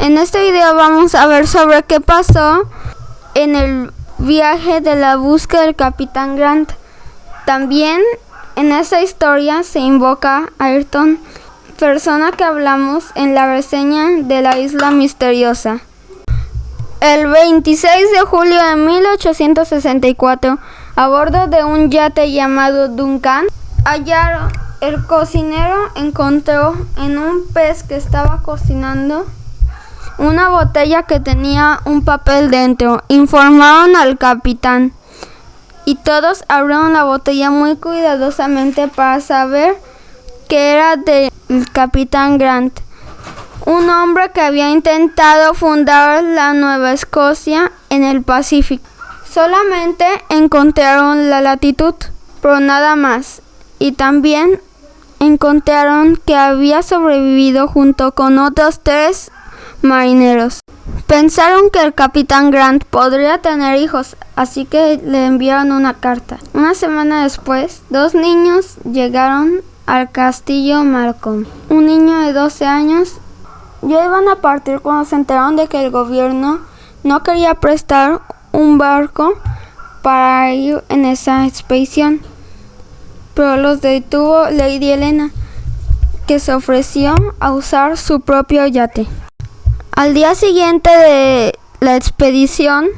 En este video vamos a ver sobre qué pasó en el viaje de la búsqueda del Capitán Grant. También en esta historia se invoca a Ayrton, persona que hablamos en la reseña de la Isla Misteriosa. El 26 de julio de 1864, a bordo de un yate llamado Duncan, el cocinero encontró en un pez que estaba cocinando una botella que tenía un papel dentro. Informaron al capitán y todos abrieron la botella muy cuidadosamente para saber que era del Capitán Grant, un hombre que había intentado fundar la Nueva Escocia en el Pacífico. Solamente encontraron la latitud, pero nada más, y también encontraron que había sobrevivido junto con otros 3 marineros. Pensaron que el Capitán Grant podría tener hijos, así que le enviaron una carta. Una semana después, 2 niños llegaron al castillo Malcolm. Un niño de 12 años. Ya iban a partir cuando se enteraron de que el gobierno no quería prestar un barco para ir en esa expedición, pero los detuvo Lady Helena, que se ofreció a usar su propio yate. Al día siguiente de la expedición,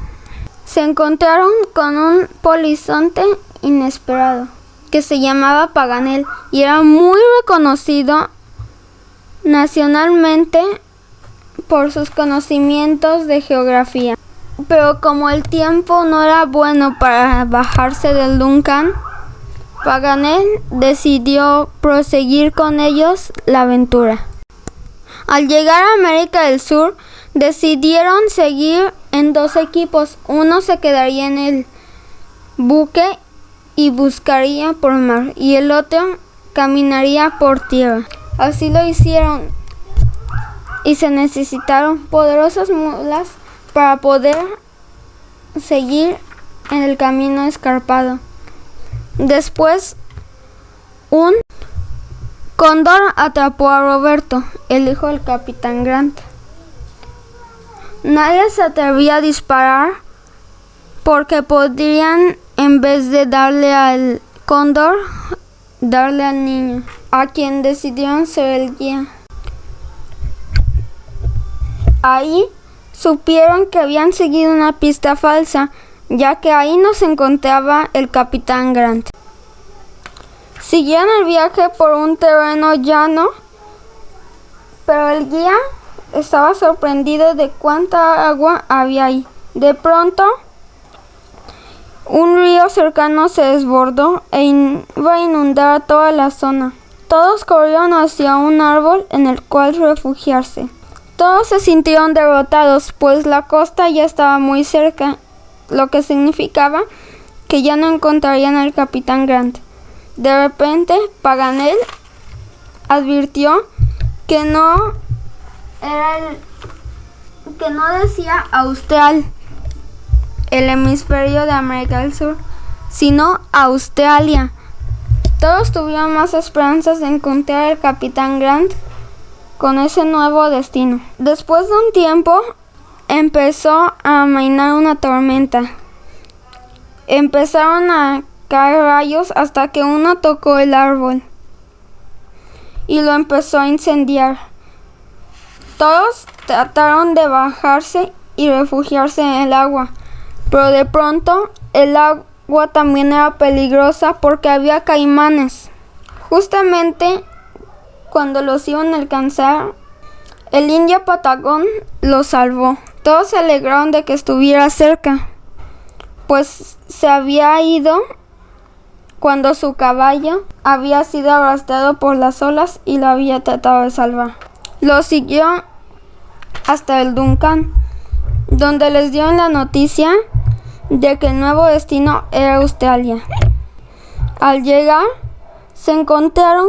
se encontraron con un polizonte inesperado que se llamaba Paganel y era muy reconocido nacionalmente por sus conocimientos de geografía. Pero como el tiempo no era bueno para bajarse del Duncan, Paganel decidió proseguir con ellos la aventura. Al llegar a América del Sur, decidieron seguir en 2 equipos. Uno se quedaría en el buque y buscaría por mar, y el otro caminaría por tierra. Así lo hicieron, y se necesitaron poderosas mulas para poder seguir en el camino escarpado. Después, un cóndor atrapó a Roberto, el hijo del Capitán Grant. Nadie se atrevía a disparar porque podrían, en vez de darle al cóndor, darle al niño, a quien decidieron ser el guía. Ahí supieron que habían seguido una pista falsa, ya que ahí no se encontraba el Capitán Grant. Siguieron el viaje por un terreno llano, pero el guía estaba sorprendido de cuánta agua había ahí. De pronto, un río cercano se desbordó e iba a inundar toda la zona. Todos corrieron hacia un árbol en el cual refugiarse. Todos se sintieron derrotados, pues la costa ya estaba muy cerca, lo que significaba que ya no encontrarían al Capitán Grant. De repente, Paganel advirtió que no decía Austral, el hemisferio de América del Sur, sino Australia. Todos tuvieron más esperanzas de encontrar al Capitán Grant con ese nuevo destino. Después de un tiempo, empezó a amainar una tormenta. Empezaron a caer rayos hasta que uno tocó el árbol y lo empezó a incendiar. Todos trataron de bajarse y refugiarse en el agua, pero de pronto el agua también era peligrosa porque había caimanes. Justamente cuando los iban a alcanzar, el indio Patagón los salvó. Todos se alegraron de que estuviera cerca, pues se había ido cuando su caballo había sido arrastrado por las olas y lo había tratado de salvar. Lo siguió hasta el Duncan, donde les dio la noticia de que el nuevo destino era Australia. Al llegar, se encontraron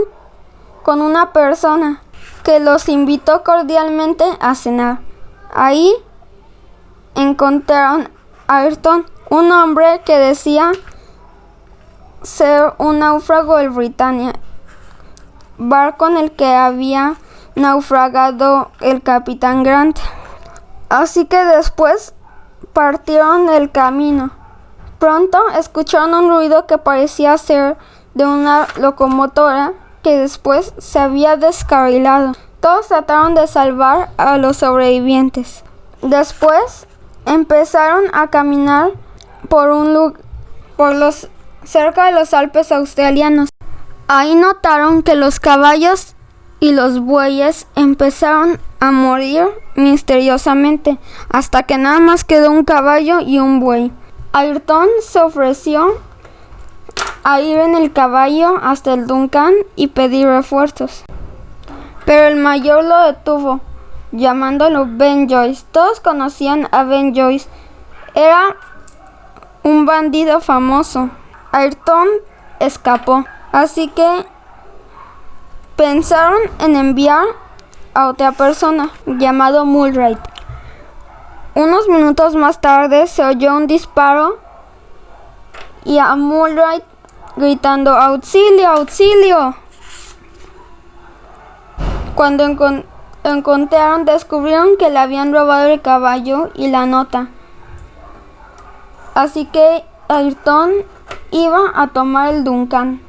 con una persona que los invitó cordialmente a cenar. Ahí encontraron a Ayrton, un hombre que decía ser un náufrago del Britannia, barco en el que había naufragado el Capitán Grant. Así que después partieron el camino. Pronto escucharon un ruido que parecía ser de una locomotora que después se había descarrilado. Todos trataron de salvar a los sobrevivientes. Después empezaron a caminar cerca de los Alpes australianos. Ahí notaron que los caballos y los bueyes empezaron a morir misteriosamente, hasta que nada más quedó un caballo y un buey. Ayrton se ofreció a ir en el caballo hasta el Duncan y pedir refuerzos, pero el mayor lo detuvo, llamándolo Ben Joyce. Todos conocían a Ben Joyce, era un bandido famoso. Ayrton escapó, así que pensaron en enviar a otra persona llamado Mulwright. Unos minutos más tarde se oyó un disparo y a Mulwright gritando ¡auxilio, auxilio! Cuando descubrieron que le habían robado el caballo y la nota. Así que Ayrton iba a tomar el Duncan.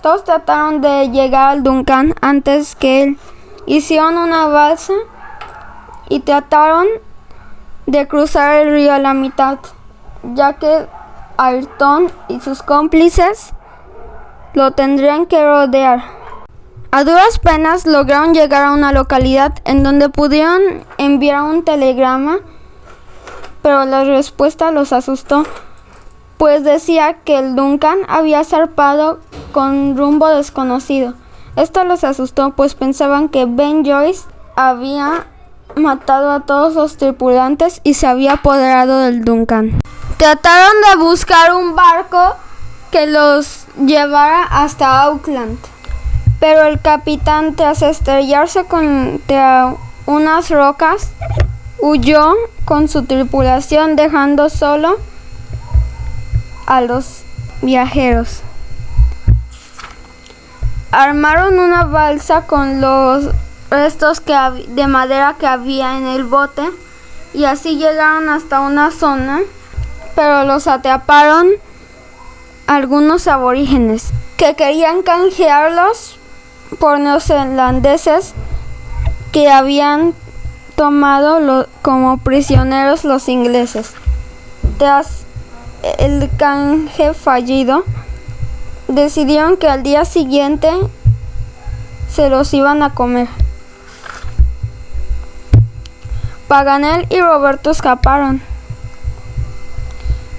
Todos trataron de llegar al Duncan antes que él. Hicieron una balsa y trataron de cruzar el río a la mitad, ya que Ayrton y sus cómplices lo tendrían que rodear. A duras penas lograron llegar a una localidad en donde pudieron enviar un telegrama, pero la respuesta los asustó, pues decía que el Duncan había zarpado con rumbo desconocido. Esto los asustó, pues pensaban que Ben Joyce había matado a todos los tripulantes y se había apoderado del Duncan. Trataron de buscar un barco que los llevara hasta Auckland, pero el capitán, tras estrellarse contra unas rocas, huyó con su tripulación, dejando solo a los viajeros. Armaron una balsa con los restos de madera que había en el bote y así llegaron hasta una zona, pero los atraparon algunos aborígenes que querían canjearlos por neozelandeses que habían tomado como prisioneros los ingleses. Tras el canje fallido, decidieron que al día siguiente se los iban a comer. Paganel y Roberto escaparon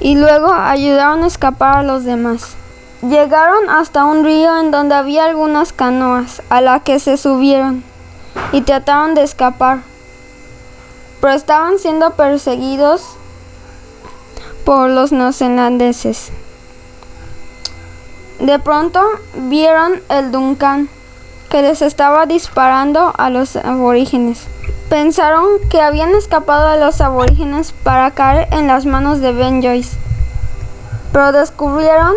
y luego ayudaron a escapar a los demás. Llegaron hasta un río en donde había algunas canoas a las que se subieron y trataron de escapar, pero estaban siendo perseguidos por los neozelandeses. De pronto vieron el Duncan que les estaba disparando a los aborígenes. Pensaron que habían escapado de los aborígenes para caer en las manos de Ben Joyce, pero descubrieron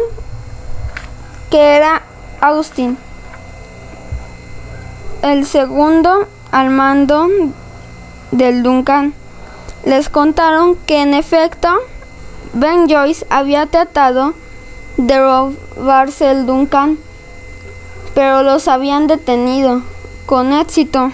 que era Austin, el segundo al mando del Duncan. Les contaron que en efecto Ben Joyce había tratado de robarse el Duncan, pero los habían detenido con éxito,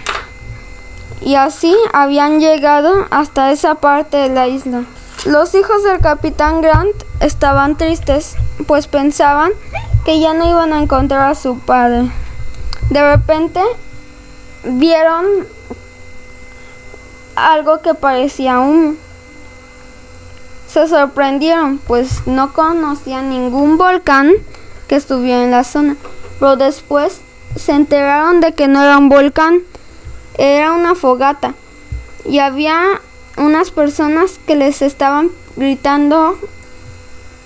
y así habían llegado hasta esa parte de la isla. Los hijos del capitán Grant estaban tristes, pues pensaban que ya no iban a encontrar a su padre. De repente vieron algo que parecía humo. Se sorprendieron, pues no conocían ningún volcán que estuviera en la zona, pero después se enteraron de que no era un volcán, era una fogata, y había unas personas que les estaban gritando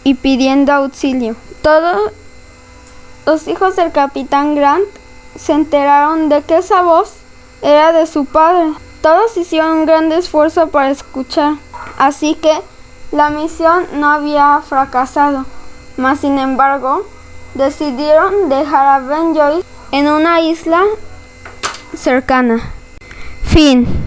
y pidiendo auxilio. Todos los hijos del capitán Grant se enteraron de que esa voz era de su padre. Todos hicieron un gran esfuerzo para escuchar, así que la misión no había fracasado, mas sin embargo decidieron dejar a Ben Joyce en una isla cercana. Fin.